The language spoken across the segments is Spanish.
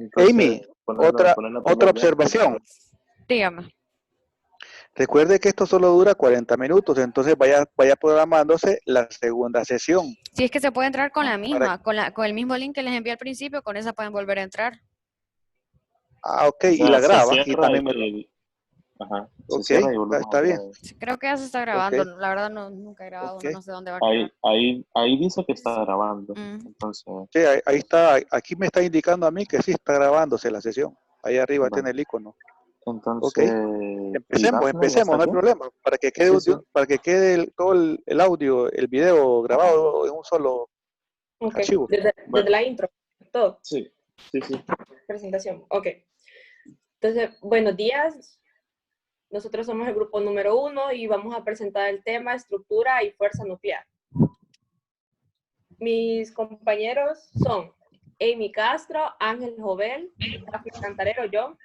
Entonces, Amy, ponerla otra observación. Dígame. Recuerde que esto solo dura 40 minutos, entonces vaya programándose la segunda sesión. Si es que se puede entrar con la misma, Para... con el mismo link que les envié al principio, con esa pueden volver a entrar. Ah, ok, o sea, y la se graba. Y cierra también Ajá, se Ok, cierra y volvemos está bien. Creo que ya se está grabando. Ok, La verdad nunca he grabado ok. uno, no sé dónde va a quedar. ahí dice que está grabando. Mm. Entonces, Sí, ahí está, aquí me está indicando a mí que sí está grabándose la sesión. Ahí arriba bueno, tiene el icono. Ok, entonces, sí, Dafne, ¿ya empecemos, está no hay aquí? problema. Sí, sí. Para que quede todo el audio, el video grabado en un solo Ok, archivo. desde la intro, todo. Sí. Presentación, ok. Entonces, buenos días. Nosotros somos el grupo número 1 y vamos a presentar el tema estructura y fuerza nuclear. Mis compañeros son Amy Castro, Ángel Jovel, Rafael Cantarero, yo,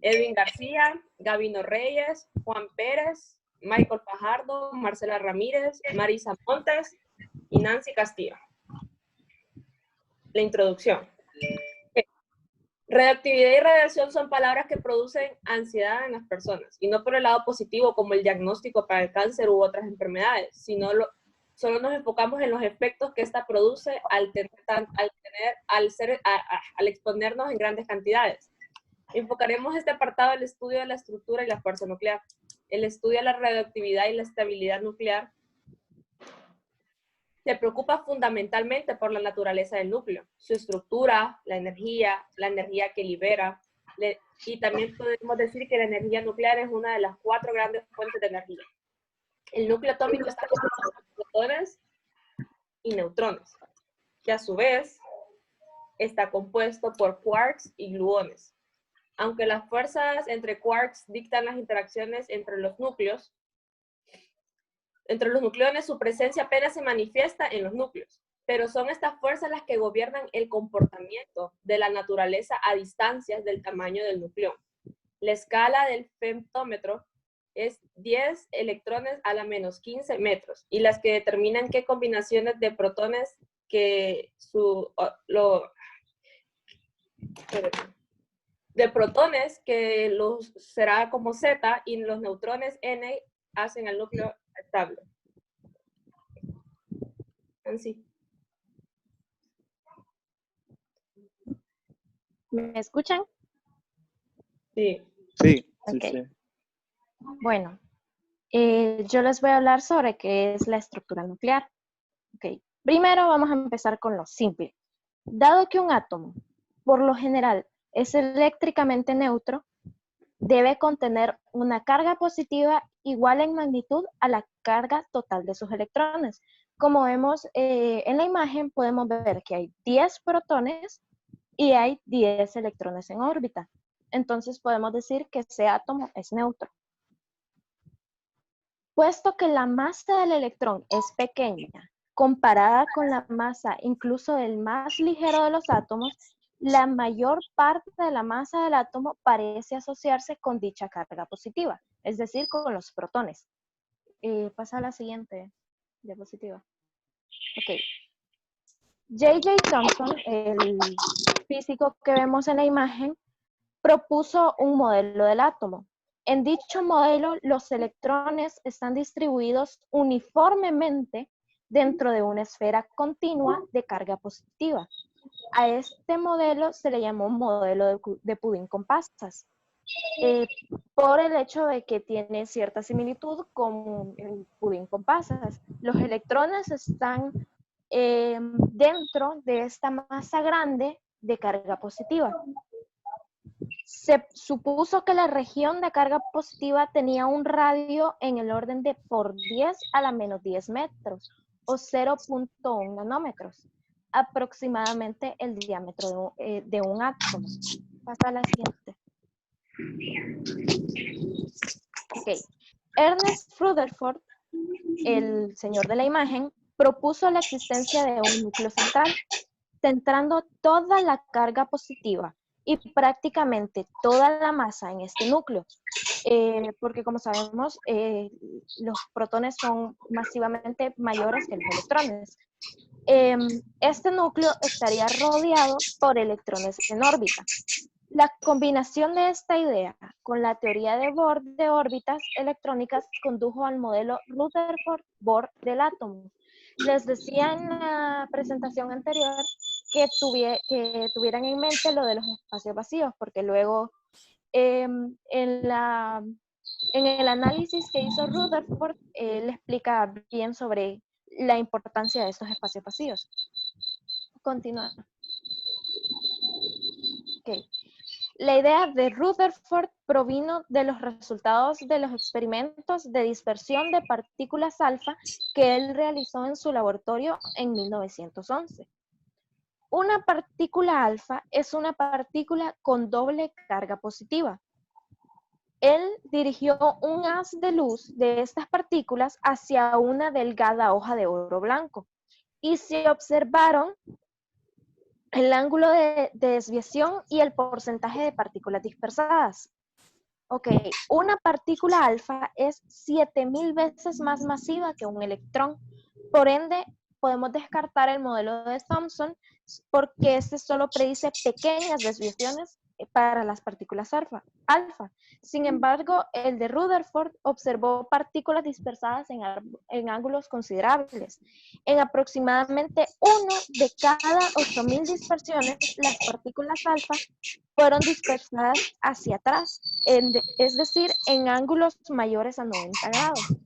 Edwin García, Gabino Reyes, Juan Pérez, Michael Fajardo, Marcela Ramírez, Marisa Montes y Nancy Castillo. La introducción. Radioactividad y radiación son palabras que producen ansiedad en las personas, y no por el lado positivo como el diagnóstico para el cáncer u otras enfermedades, sino solo nos enfocamos en los efectos que esta produce al exponernos en grandes cantidades. Enfocaremos este apartado al estudio de la estructura y la fuerza nuclear, el estudio de la radioactividad y la estabilidad nuclear. Se preocupa fundamentalmente por la naturaleza del núcleo, su estructura, la energía que libera, y también podemos decir que la energía nuclear es una de las 4 grandes fuentes de energía. El núcleo atómico está compuesto por protones y neutrones, que a su vez está compuesto por quarks y gluones. Aunque las fuerzas entre quarks dictan las interacciones entre los núcleones, su presencia apenas se manifiesta en los núcleos, pero son estas fuerzas las que gobiernan el comportamiento de la naturaleza a distancias del tamaño del núcleo. La escala del femtómetro es 10 electrones a la menos 15 metros, y las que determinan qué combinaciones de protones será como Z, y los neutrones N hacen al núcleo estable. Así. ¿Me escuchan? Sí. Sí. Okay. Sí. Bueno, yo les voy a hablar sobre qué es la estructura nuclear. Okay. Primero vamos a empezar con lo simple. Dado que un átomo, por lo general, es eléctricamente neutro, debe contener una carga positiva igual en magnitud a la carga total de sus electrones. Como vemos en la imagen, podemos ver que hay 10 protones y hay 10 electrones en órbita. Entonces podemos decir que ese átomo es neutro. Puesto que la masa del electrón es pequeña, comparada con la masa incluso del más ligero de los átomos, la mayor parte de la masa del átomo parece asociarse con dicha carga positiva, es decir, con los protones. Pasa a la siguiente diapositiva. Ok. J.J. Thomson, el físico que vemos en la imagen, propuso un modelo del átomo. En dicho modelo, los electrones están distribuidos uniformemente dentro de una esfera continua de carga positiva. A este modelo se le llamó modelo de pudín con pasas, por el hecho de que tiene cierta similitud con el pudín con pasas. Los electrones están dentro de esta masa grande de carga positiva. Se supuso que la región de carga positiva tenía un radio en el orden de por 10 a la menos 10 metros, o 0.1 nanómetros, aproximadamente el diámetro de un átomo. Pasa a la siguiente. Ok. Ernest Rutherford, el señor de la imagen, propuso la existencia de un núcleo central, centrando toda la carga positiva y prácticamente toda la masa en este núcleo, porque como sabemos, los protones son masivamente mayores que los electrones. Este núcleo estaría rodeado por electrones en órbita. La combinación de esta idea con la teoría de Bohr de órbitas electrónicas condujo al modelo Rutherford-Bohr del átomo. Les decía en la presentación anterior que tuvieran en mente lo de los espacios vacíos, porque luego en el análisis que hizo Rutherford, le explica bien sobre la importancia de estos espacios vacíos. Continuando. Okay. La idea de Rutherford provino de los resultados de los experimentos de dispersión de partículas alfa que él realizó en su laboratorio en 1911. Una partícula alfa es una partícula con doble carga positiva. Él dirigió un haz de luz de estas partículas hacia una delgada hoja de oro blanco y se observaron el ángulo de desviación y el porcentaje de partículas dispersadas. Ok, una partícula alfa es 7000 veces más masiva que un electrón. Por ende, podemos descartar el modelo de Thomson porque este solo predice pequeñas desviaciones para las partículas alfa. Sin embargo, el de Rutherford observó partículas dispersadas en ángulos considerables. En aproximadamente 1 de cada 8000 dispersiones, las partículas alfa fueron dispersadas hacia atrás, es decir, en ángulos mayores a 90 grados.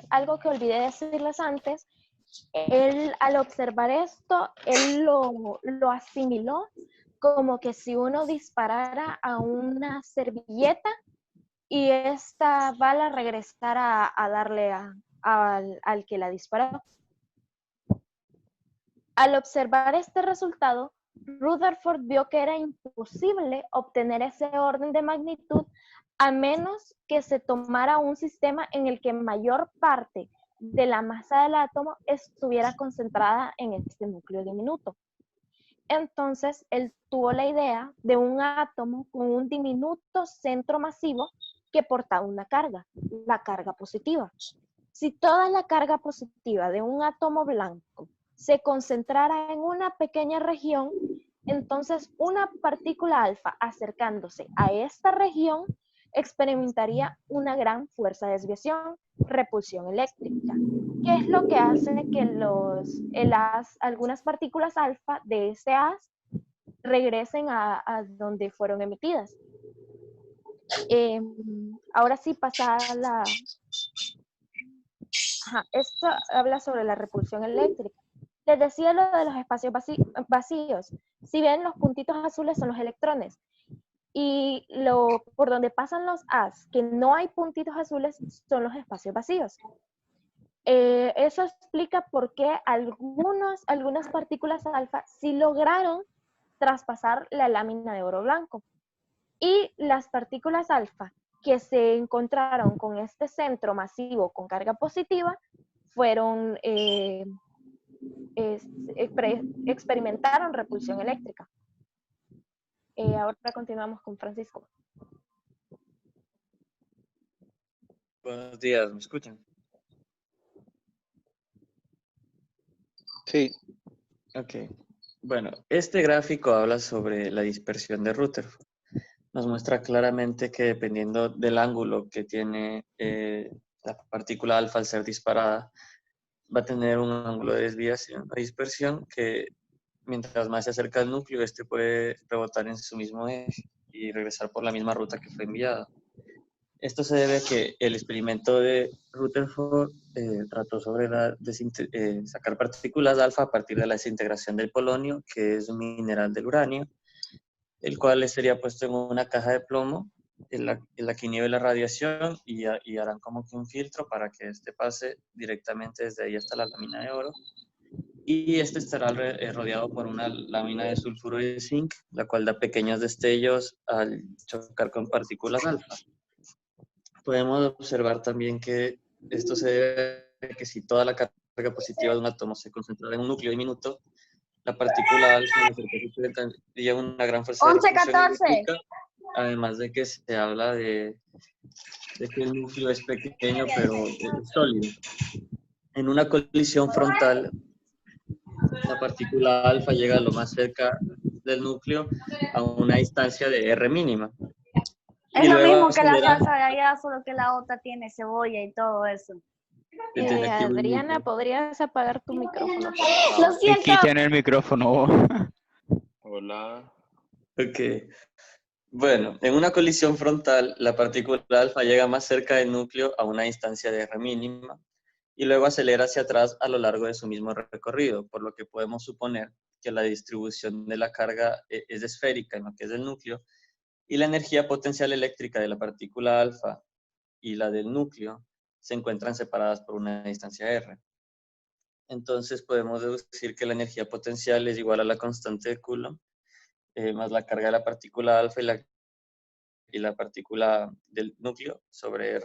Algo que olvidé decirles antes, al observar esto, él lo asimiló como que si uno disparara a una servilleta y esta bala regresara a darle al que la disparó. Al observar este resultado, Rutherford vio que era imposible obtener ese orden de magnitud a menos que se tomara un sistema en el que mayor parte de la masa del átomo estuviera concentrada en este núcleo diminuto. Entonces, él tuvo la idea de un átomo con un diminuto centro masivo que portaba una carga, la carga positiva. Si toda la carga positiva de un átomo blanco se concentrara en una pequeña región, entonces una partícula alfa acercándose a esta región experimentaría una gran fuerza de desviación, repulsión eléctrica, que es lo que hace que algunas partículas alfa de ese haz regresen a donde fueron emitidas. Ahora sí pasa esto habla sobre la repulsión eléctrica. Les decía lo de los espacios vacíos. Si ven, los puntitos azules son los electrones. Y por donde pasan los As, que no hay puntitos azules, son los espacios vacíos. Eso explica por qué algunas partículas alfa sí lograron traspasar la lámina de oro blanco. Y las partículas alfa que se encontraron con este centro masivo con carga positiva experimentaron repulsión eléctrica. Ahora continuamos con Francisco. Buenos días, ¿me escuchan? Sí. Ok. Bueno, este gráfico habla sobre la dispersión de Rutherford. Nos muestra claramente que dependiendo del ángulo que tiene la partícula alfa al ser disparada, va a tener un ángulo de desviación o dispersión que mientras más se acerca al núcleo, este puede rebotar en su mismo eje y regresar por la misma ruta que fue enviada. Esto se debe a que el experimento de Rutherford trató sobre sacar partículas alfa a partir de la desintegración del polonio, que es un mineral del uranio, el cual sería puesto en una caja de plomo en la que inhibe la radiación y harán como que un filtro para que este pase directamente desde ahí hasta la lámina de oro. Y este estará rodeado por una lámina de sulfuro de zinc, la cual da pequeños destellos al chocar con partículas alfa. Podemos observar también que esto se debe a que si toda la carga positiva de un átomo se concentrara en un núcleo diminuto, la partícula alfa tendría una gran fuerza de repulsión eléctrica, además de que se habla de que el núcleo es pequeño pero es sólido. En una colisión frontal, la partícula alfa llega lo más cerca del núcleo a una distancia de R mínima. Es Y lo luego mismo que la acelera. salsa de allá, solo que la otra tiene cebolla y todo eso. Tiene aquí un Adriana, micro. ¿podrías apagar tu micrófono, por Lo favor? siento. Quiten el micrófono. Hola. Ok. Bueno, en una colisión frontal, la partícula alfa llega más cerca del núcleo a una distancia de R mínima y luego acelera hacia atrás a lo largo de su mismo recorrido, por lo que podemos suponer que la distribución de la carga es esférica en lo que es el núcleo y la energía potencial eléctrica de la partícula alfa y la del núcleo se encuentran separadas por una distancia R. Entonces podemos deducir que la energía potencial es igual a la constante de Coulomb más la carga de la partícula alfa y la partícula del núcleo sobre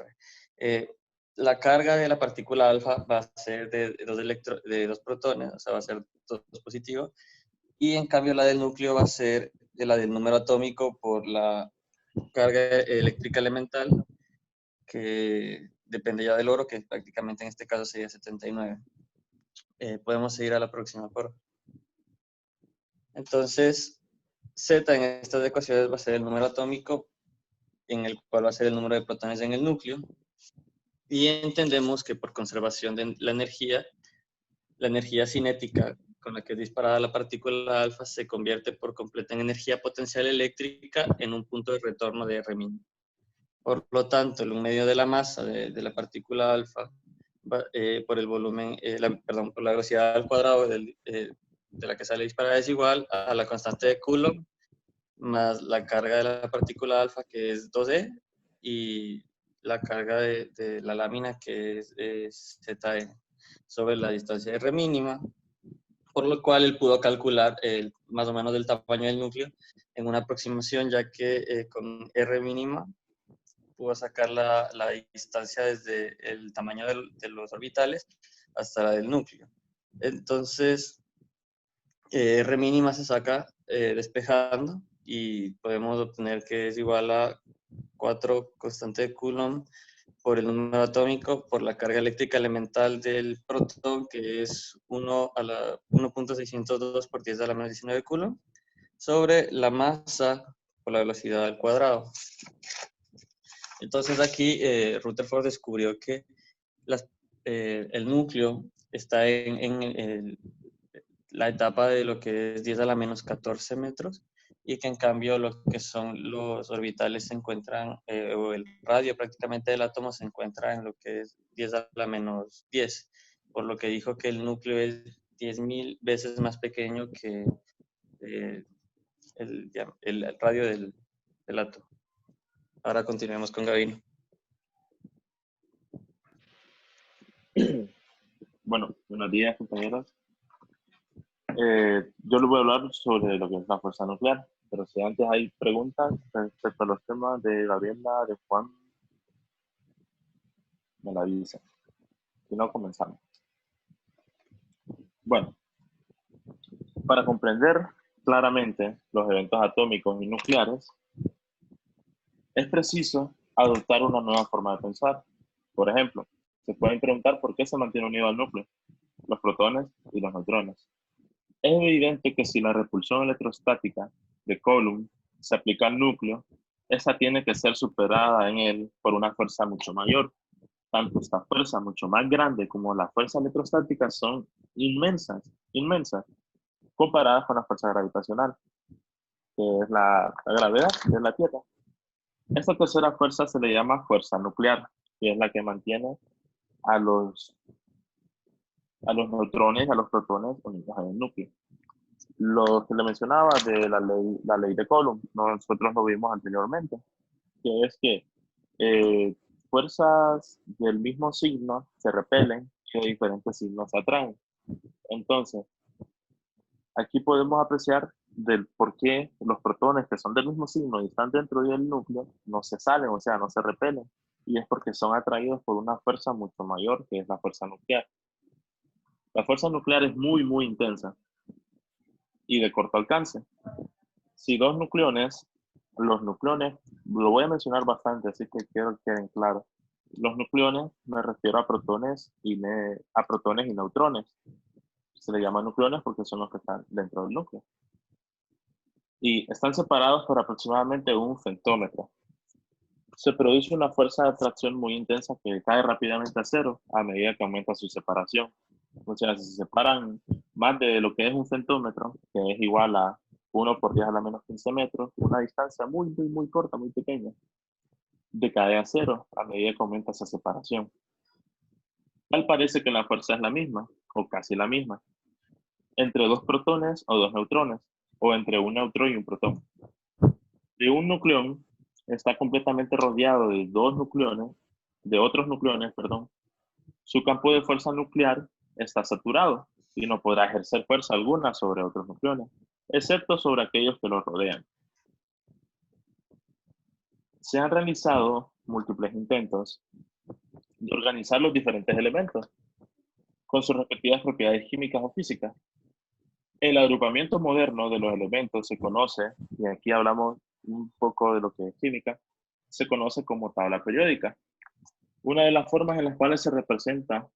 R. La carga de la partícula alfa va a ser de dos protones, o sea, va a ser dos positivos, y en cambio la del núcleo va a ser de la del número atómico por la carga eléctrica elemental, que depende ya del oro, que prácticamente en este caso sería 79. Podemos seguir a la próxima, por favor. Entonces, Z en estas ecuaciones va a ser el número atómico, en el cual va a ser el número de protones en el núcleo. Y entendemos que por conservación de la energía cinética con la que es disparada la partícula alfa se convierte por completo en energía potencial eléctrica en un punto de retorno de R mínimo. Por lo tanto, el medio de la masa de la partícula alfa por el volumen, por la velocidad al cuadrado de la que sale disparada es igual a la constante de Coulomb más la carga de la partícula alfa, que es 2e, y la carga de la lámina, que es ZE, sobre la distancia R mínima, por lo cual él pudo calcular más o menos el tamaño del núcleo en una aproximación, ya que con R mínima pudo sacar la distancia desde el tamaño de los orbitales hasta la del núcleo. Entonces, R mínima se saca despejando, y podemos obtener que es igual a 4 constante de Coulomb por el número atómico por la carga eléctrica elemental del protón, que es 1 a la 1.602 por 10 a la menos 19 Coulomb, sobre la masa por la velocidad al cuadrado. Entonces aquí Rutherford descubrió que el núcleo está en la etapa de lo que es 10 a la menos 14 metros, y que en cambio lo que son los orbitales se encuentran, o el radio prácticamente del átomo se encuentra en lo que es 10 a la menos 10, por lo que dijo que el núcleo es 10.000 veces más pequeño que el radio del átomo. Ahora continuemos con Gavino. Bueno, buenos días, compañeros. Yo les voy a hablar sobre lo que es la fuerza nuclear, pero si antes hay preguntas respecto a los temas de Gabriela, de Juan, me la dicen. Si no, comenzamos. Bueno, para comprender claramente los eventos atómicos y nucleares, es preciso adoptar una nueva forma de pensar. Por ejemplo, se pueden preguntar por qué se mantiene unido al núcleo, los protones y los neutrones. Es evidente que si la repulsión electrostática de Coulomb se aplica al núcleo, esa tiene que ser superada en él por una fuerza mucho mayor. Tanto esta fuerza mucho más grande como la fuerza electrostática son inmensas, comparadas con la fuerza gravitacional, que es la gravedad de la Tierra. Esta tercera fuerza se le llama fuerza nuclear, y es la que mantiene a los neutrones y a los protones unidos en el núcleo. Lo que le mencionaba de la ley de Coulomb, nosotros lo vimos anteriormente, que es que fuerzas del mismo signo se repelen y de diferentes signos se atraen. Entonces, aquí podemos apreciar del por qué los protones que son del mismo signo y están dentro del núcleo no se salen, o sea, no se repelen. Y es porque son atraídos por una fuerza mucho mayor, que es la fuerza nuclear. La fuerza nuclear es muy, muy intensa y de corto alcance. Si dos nucleones, los nucleones, lo voy a mencionar bastante, así que quiero que queden claros. Los nucleones, me refiero a protones y neutrones. Se le llama nucleones porque son los que están dentro del núcleo. Y están separados por aproximadamente un femtómetro. Se produce una fuerza de atracción muy intensa que cae rápidamente a cero a medida que aumenta su separación. O sea, si se separan más de lo que es un centímetro, que es igual a 1 por 10 a la menos 15 metros, una distancia muy corta, muy pequeña, decae a cero a medida que aumenta esa separación. Tal parece que la fuerza es la misma, o casi la misma, entre dos protones o dos neutrones, o entre un neutrón y un protón. De un nucleón está completamente rodeado de otros nucleones, su campo de fuerza nuclear está saturado y no podrá ejercer fuerza alguna sobre otros nucleones, excepto sobre aquellos que lo rodean. Se han realizado múltiples intentos de organizar los diferentes elementos con sus respectivas propiedades químicas o físicas. El agrupamiento moderno de los elementos se conoce, y aquí hablamos un poco de lo que es química, se conoce como tabla periódica. Una de las formas en las cuales se representa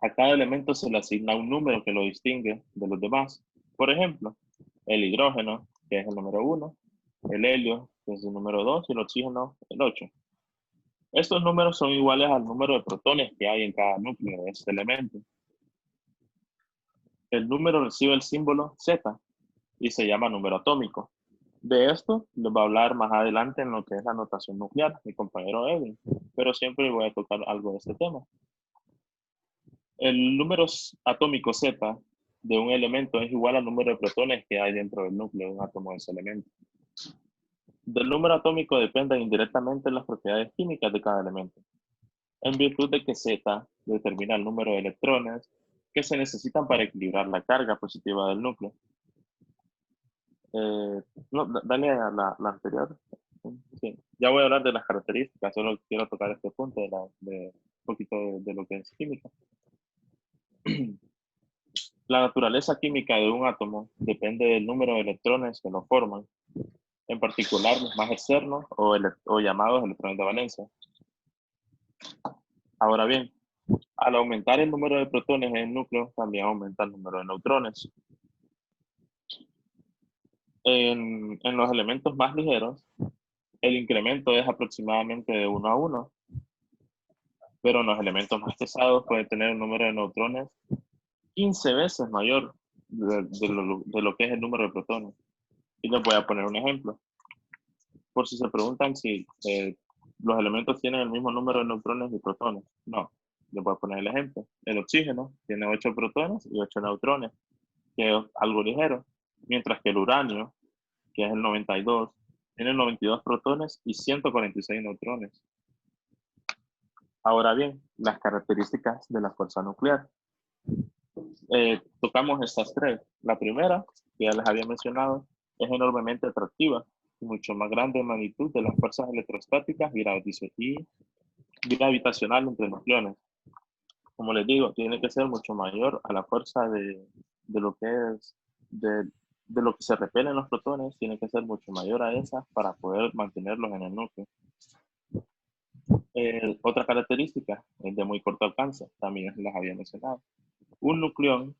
a cada elemento se le asigna un número que lo distingue de los demás. Por ejemplo, el hidrógeno, que es el número 1, el helio, que es el número 2, y el oxígeno, el 8. Estos números son iguales al número de protones que hay en cada núcleo de este elemento. El número recibe el símbolo Z y se llama número atómico. De esto les va a hablar más adelante en lo que es la notación nuclear, mi compañero Edwin, pero siempre voy a tocar algo de este tema. El número atómico Z de un elemento es igual al número de protones que hay dentro del núcleo de un átomo de ese elemento. Del número atómico dependen indirectamente las propiedades químicas de cada elemento, en virtud de que Z determina el número de electrones que se necesitan para equilibrar la carga positiva del núcleo. Dale a la anterior. Sí. Ya voy a hablar de las características, solo quiero tocar este punto de un poquito de lo que es química. La naturaleza química de un átomo depende del número de electrones que lo forman, en particular los más externos o llamados electrones de valencia. Ahora bien, al aumentar el número de protones en el núcleo, también aumenta el número de neutrones. En los elementos más ligeros, el incremento es aproximadamente de 1 a 1, pero en los elementos más pesados puede tener un número de neutrones 15 veces mayor de lo que es el número de protones. Y les voy a poner un ejemplo. Por si se preguntan si los elementos tienen el mismo número de neutrones y protones. No, les voy a poner el ejemplo. El oxígeno tiene 8 protones y 8 neutrones, que es algo ligero, mientras que el uranio, que es el 92, tiene 92 protones y 146 neutrones. Ahora bien, las características de la fuerza nuclear. Tocamos estas tres. La primera, que ya les había mencionado, es enormemente atractiva y mucho más grande en magnitud de las fuerzas electrostáticas y gravitacional entre nucleones. Como les digo, tiene que ser mucho mayor a la fuerza de lo que es de lo que se repelen los protones, tiene que ser mucho mayor a esa para poder mantenerlos en el núcleo. Otra característica es de muy corto alcance, también les había mencionado. Un nucleón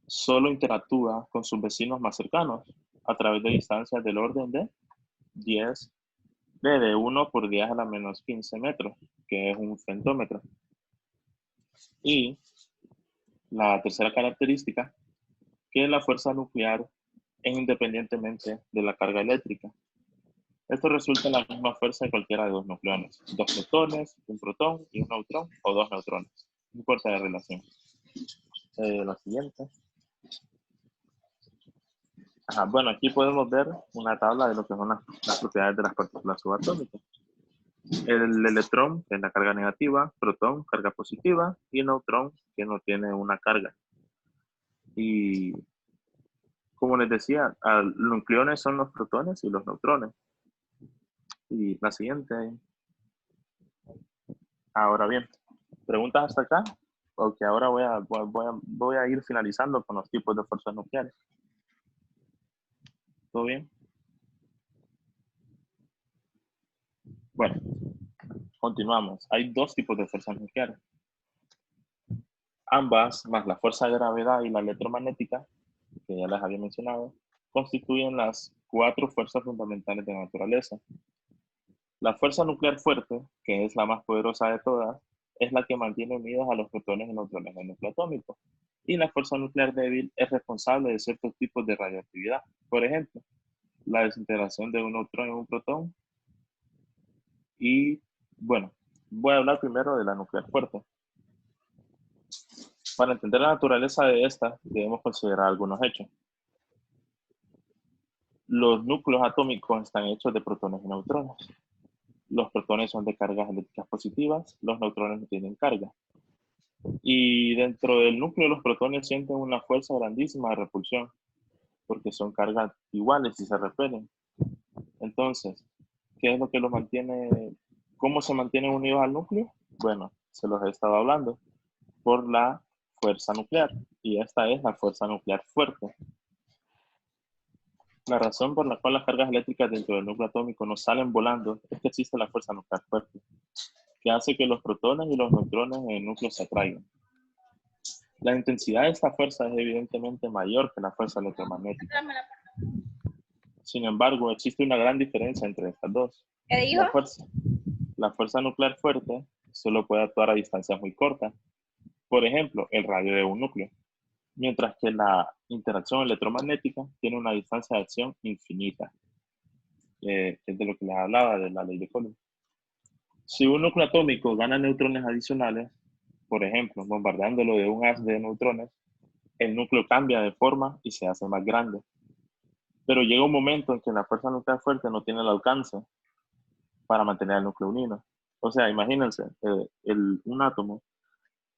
solo interactúa con sus vecinos más cercanos a través de distancias del orden de 1 por 10 a la menos 15 metros, que es un femtómetro. Y la tercera característica, que la fuerza nuclear es independientemente de la carga eléctrica. Esto resulta en la misma fuerza de cualquiera de dos nucleones, dos protones, un protón y un neutrón, o dos neutrones. No importa la relación. La siguiente. Bueno, aquí podemos ver una tabla de lo que son las propiedades de las partículas subatómicas. El electrón es la carga negativa, protón, carga positiva, y neutrón, que no tiene una carga. Y como les decía, los nucleones son los protones y los neutrones. Y la siguiente. Ahora bien, ¿preguntas hasta acá? Porque ahora voy a ir finalizando con los tipos de fuerzas nucleares. ¿Todo bien? Bueno, Continuamos. Hay dos tipos de fuerzas nucleares. Ambas, más la fuerza de gravedad y la electromagnética, que ya les había mencionado, constituyen las 4 fuerzas fundamentales de la naturaleza. La fuerza nuclear fuerte, que es la más poderosa de todas, es la que mantiene unidos a los protones y neutrones del núcleo atómico. Y la fuerza nuclear débil es responsable de ciertos tipos de radioactividad. Por ejemplo, la desintegración de un neutrón en un protón. Y, bueno, voy a hablar primero de la nuclear fuerte. Para entender la naturaleza de esta, debemos considerar algunos hechos. Los núcleos atómicos están hechos de protones y neutrones. Los protones son de cargas eléctricas positivas, los neutrones no tienen carga. Y dentro del núcleo los protones sienten una fuerza grandísima de repulsión, porque son cargas iguales y se repelen. Entonces, ¿qué es lo que los mantiene? ¿Cómo se mantienen unidos al núcleo? Bueno, se los he estado hablando, por la fuerza nuclear, y esta es la fuerza nuclear fuerte. La razón por la cual las cargas eléctricas dentro del núcleo atómico no salen volando es que existe la fuerza nuclear fuerte, que hace que los protones y los neutrones en el núcleo se atraigan. La intensidad de esta fuerza es evidentemente mayor que la fuerza electromagnética. Sin embargo, existe una gran diferencia entre estas dos. ¿Qué dijo? La fuerza nuclear fuerte solo puede actuar a distancias muy cortas. Por ejemplo, el radio de un núcleo. Mientras que la interacción electromagnética tiene una distancia de acción infinita. Es de lo que les hablaba de la ley de Coulomb. Si un núcleo atómico gana neutrones adicionales, por ejemplo, bombardeándolo de un haz de neutrones, el núcleo cambia de forma y se hace más grande. Pero llega un momento en que la fuerza nuclear fuerte no tiene el alcance para mantener el núcleo unido. O sea, imagínense, un átomo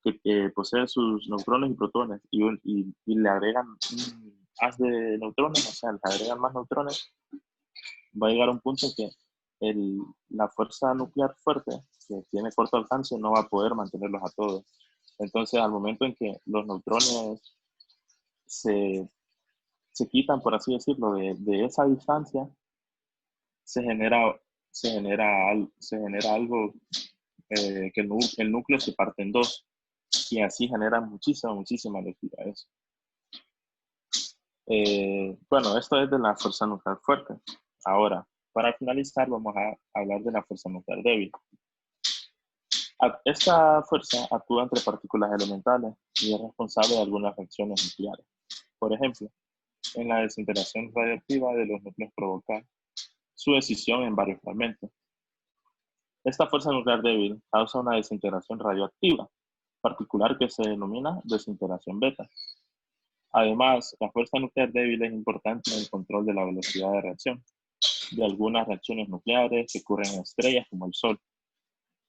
que posee sus neutrones y protones y le agregan un haz de neutrones, o sea, le agregan más neutrones, va a llegar a un punto en que la fuerza nuclear fuerte, que tiene corto alcance, no va a poder mantenerlos a todos. Entonces, al momento en que los neutrones se quitan, por así decirlo, de esa distancia, se genera algo que el núcleo se parte en dos, y así genera muchísima energía eso. Bueno, esto es de la fuerza nuclear fuerte. Ahora, para finalizar, vamos a hablar de la fuerza nuclear débil. Esta fuerza actúa entre partículas elementales y es responsable de algunas reacciones nucleares. Por ejemplo, en la desintegración radiactiva de los núcleos provoca su escisión en varios fragmentos. Esta fuerza nuclear débil causa una desintegración radioactiva, particular que se denomina desintegración beta. Además, la fuerza nuclear débil es importante en el control de la velocidad de reacción de algunas reacciones nucleares que ocurren en estrellas como el Sol.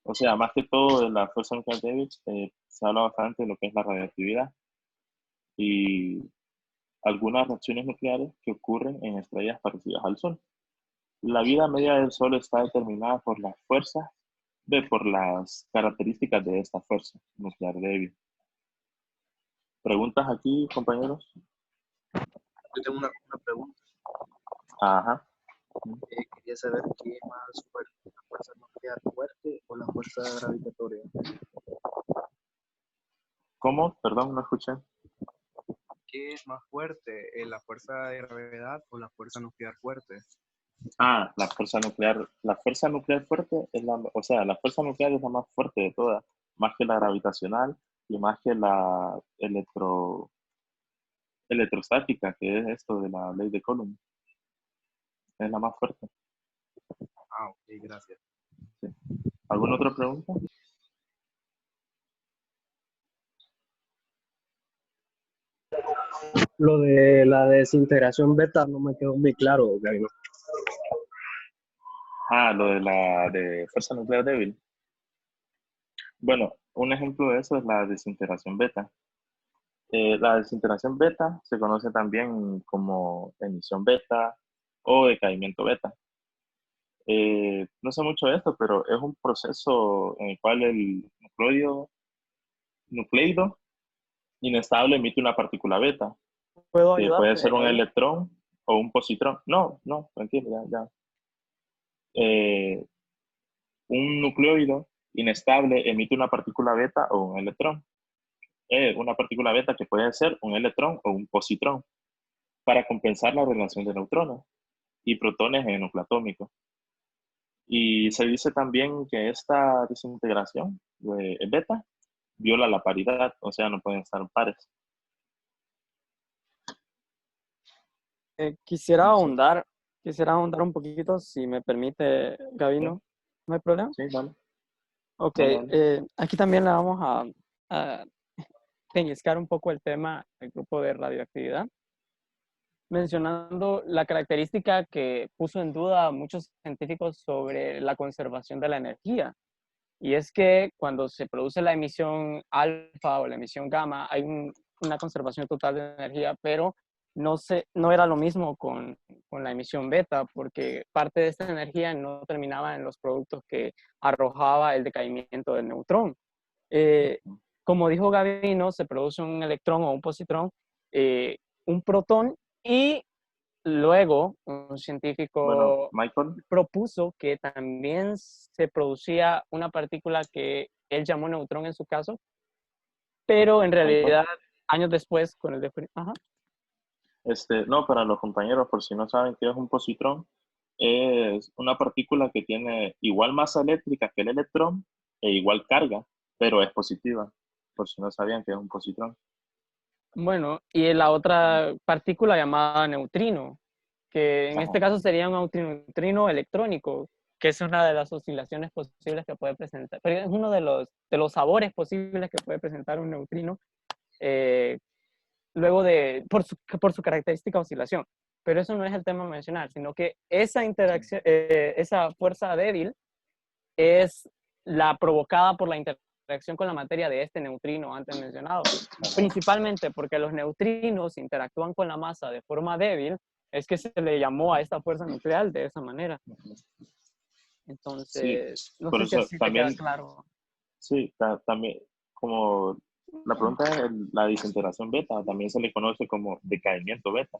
O sea, más que todo de la fuerza nuclear débil se habla bastante de lo que es la radioactividad y algunas reacciones nucleares que ocurren en estrellas parecidas al Sol. La vida media del Sol está determinada por las características de esta fuerza nuclear débil. ¿Preguntas aquí, compañeros? Yo tengo una pregunta. Ajá. Quería saber qué es más fuerte, la fuerza nuclear fuerte o la fuerza gravitatoria. ¿Cómo? Perdón, no escuché. ¿Qué es más fuerte, la fuerza de gravedad o la fuerza nuclear fuerte? Ah, la fuerza nuclear fuerte es la fuerza nuclear es la más fuerte de todas, más que la gravitacional y más que la electrostática, que es esto de la ley de Coulomb. Es la más fuerte. Ah, ok, gracias. Sí. ¿Alguna otra pregunta? Lo de la desintegración beta no me quedó muy claro, Gabino. Ah, lo de la de fuerza nuclear débil. Bueno, un ejemplo de eso es la desintegración beta. La desintegración beta se conoce también como emisión beta o decaimiento beta. No sé mucho de esto, pero es un proceso en el cual el nucleido inestable emite una partícula beta, ¿Puedo que ayudarte? puede ser un electrón o un positrón. No, tranquilo, ya. Un nucleoide inestable emite una partícula beta o un electrón. Una partícula beta que puede ser un electrón o un positrón, para compensar la relación de neutrones y protones en el núcleo atómico. Y se dice también que esta desintegración de beta viola la paridad, o sea, no pueden estar pares. Quisiera No sé. ahondar un poquito, si me permite, Gabino. ¿No hay problema? Sí, vale. Ok, Vale. aquí también le vamos a pellizcar un poco el tema del grupo de radioactividad, mencionando la característica que puso en duda a muchos científicos sobre la conservación de la energía. Y es que cuando se produce la emisión alfa o la emisión gamma, hay una conservación total de energía, pero no era lo mismo con la emisión beta, porque parte de esta energía no terminaba en los productos que arrojaba el decaimiento del neutrón. Como dijo Gabino, se produce un electrón o un positrón, un protón, y luego un científico Bueno, Michael. propuso que también se producía una partícula que él llamó neutrón en su caso, pero en realidad años después con el Ajá. No, para los compañeros, por si no saben qué es un positrón, es una partícula que tiene igual masa eléctrica que el electrón e igual carga, pero es positiva, por si no sabían qué es un positrón. Bueno, y la otra partícula llamada neutrino, que en este caso sería un neutrino electrónico, que es una de las oscilaciones posibles que puede presentar, pero es uno de los sabores posibles que puede presentar un neutrino, luego por su característica oscilación. Pero eso no es el tema a mencionar, sino que esa interacción, esa fuerza débil es la provocada por la interacción con la materia de este neutrino antes mencionado. Principalmente porque los neutrinos interactúan con la masa de forma débil, es que se le llamó a esta fuerza nuclear de esa manera. Entonces, Sí, no por sé si eso así te también, queda claro. sí, también, como la pregunta es la desintegración beta, también se le conoce como decaimiento beta.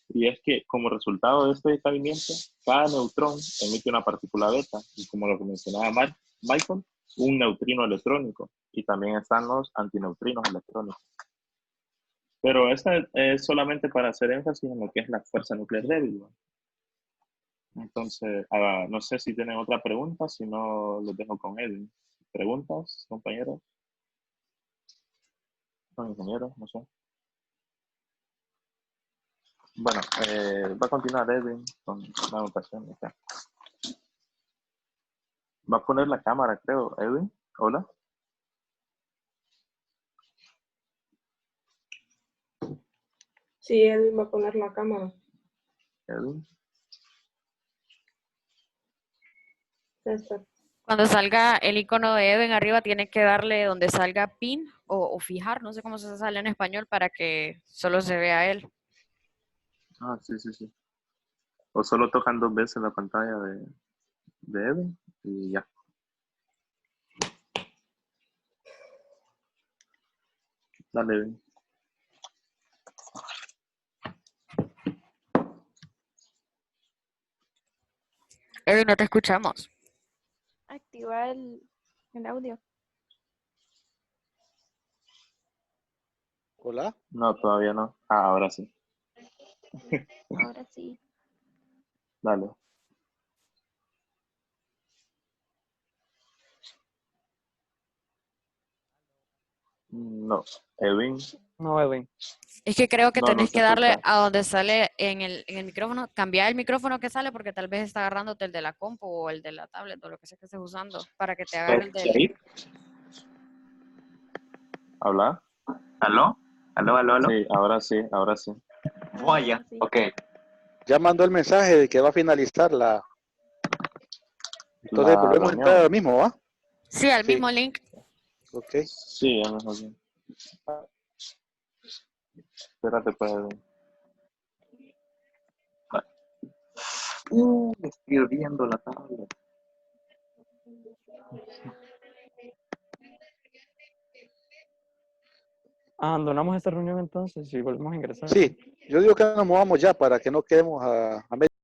Y es que como resultado de este decaimiento, cada neutrón emite una partícula beta, y como lo que mencionaba Michael, un neutrino electrónico, y también están los antineutrinos electrónicos. Pero esta es solamente para hacer énfasis en lo que es la fuerza nuclear débil, ¿no? Entonces, no sé si tienen otra pregunta, si no, los dejo con él. ¿Preguntas, compañeros? ¿Son ingenieros? No sé. Bueno, va a continuar Edwin con la anotación. Acá. Va a poner la cámara, creo. Edwin, hola. Sí, él va a poner la cámara. Edwin. Cuando salga el icono de Edwin arriba, tiene que darle donde salga pin o fijar, no sé cómo se sale en español, para que solo se vea él. Ah, sí, sí, sí. O solo tocan 2 veces la pantalla de Edwin y ya. Dale, Edwin. Edwin, no te escuchamos. Activa el audio. Hola. No, todavía no. Ah, ahora sí. Ahora sí. Dale. No, Edwin. No, Edwin. Es que creo que No, no tenés se que darle escucha. a donde sale en el micrófono, cambiar el micrófono que sale, porque tal vez está agarrándote el de la compu o el de la tablet o lo que sea que estés usando, para que te agarre el del... ¿Sí? ¿Habla? ¿Aló? ¿Aló, aló, aló? Sí, ahora sí, ahora sí. Vaya, Sí. ok. Ya mandó el mensaje de que va a finalizar la. Entonces La volvemos a entrar reunión. al mismo, ¿va? Sí, al Sí. mismo link. Ok. Sí, es mejor bien. Espérate, pues. Edwin. Me estoy hirviendo la tablet. Abandonamos esta reunión entonces y volvemos a ingresar. Sí, yo digo que nos movamos ya para que no quedemos a medio.